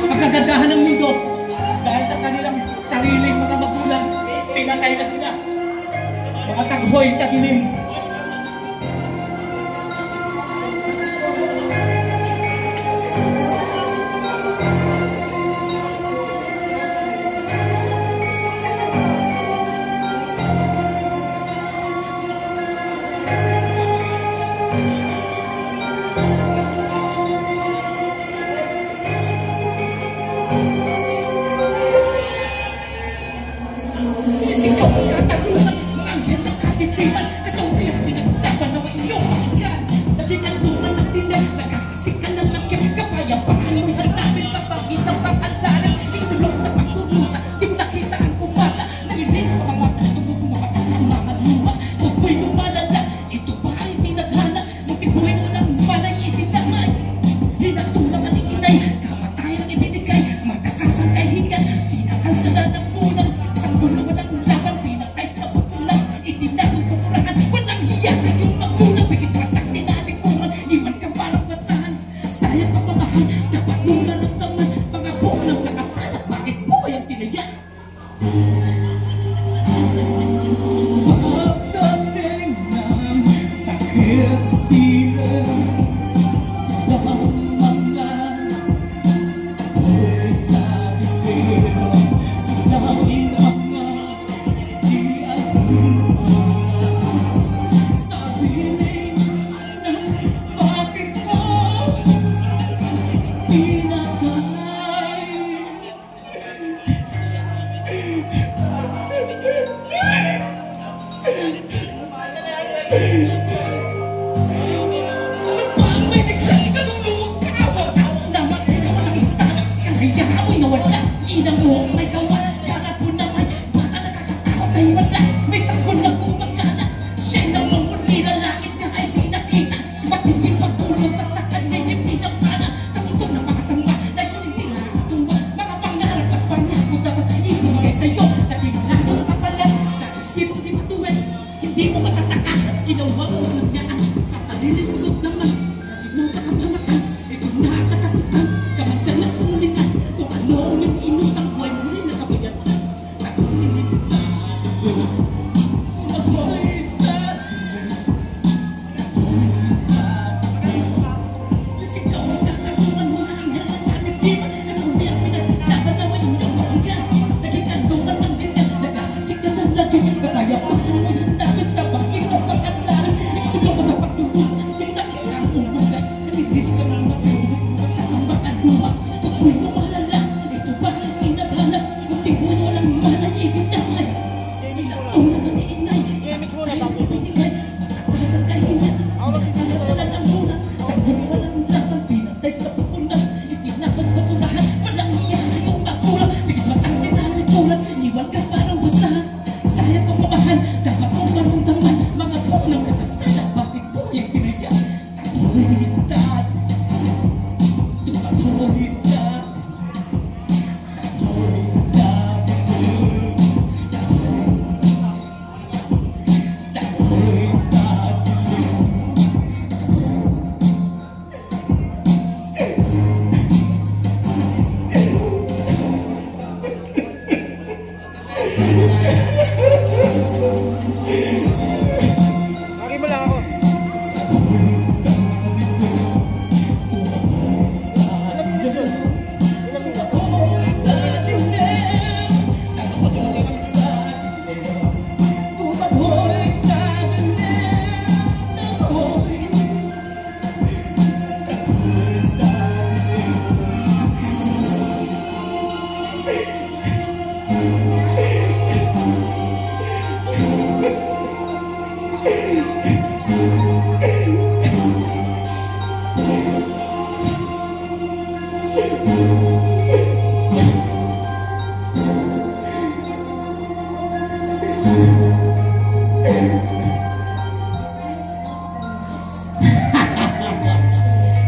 ang kagandahan ng mundo dahil sa kanilang sariling mga magulang, pinatay na sila. Mga taghoy sa dilim.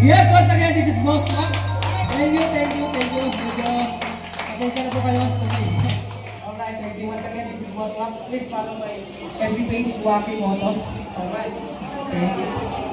Yes, once again, this is Boss Max. Thank you. Pasensya na po kayo. Sorry. Alright, thank you once again. This is Boss Max. Please follow my FB page, Waki Moto. Alright. Thank you.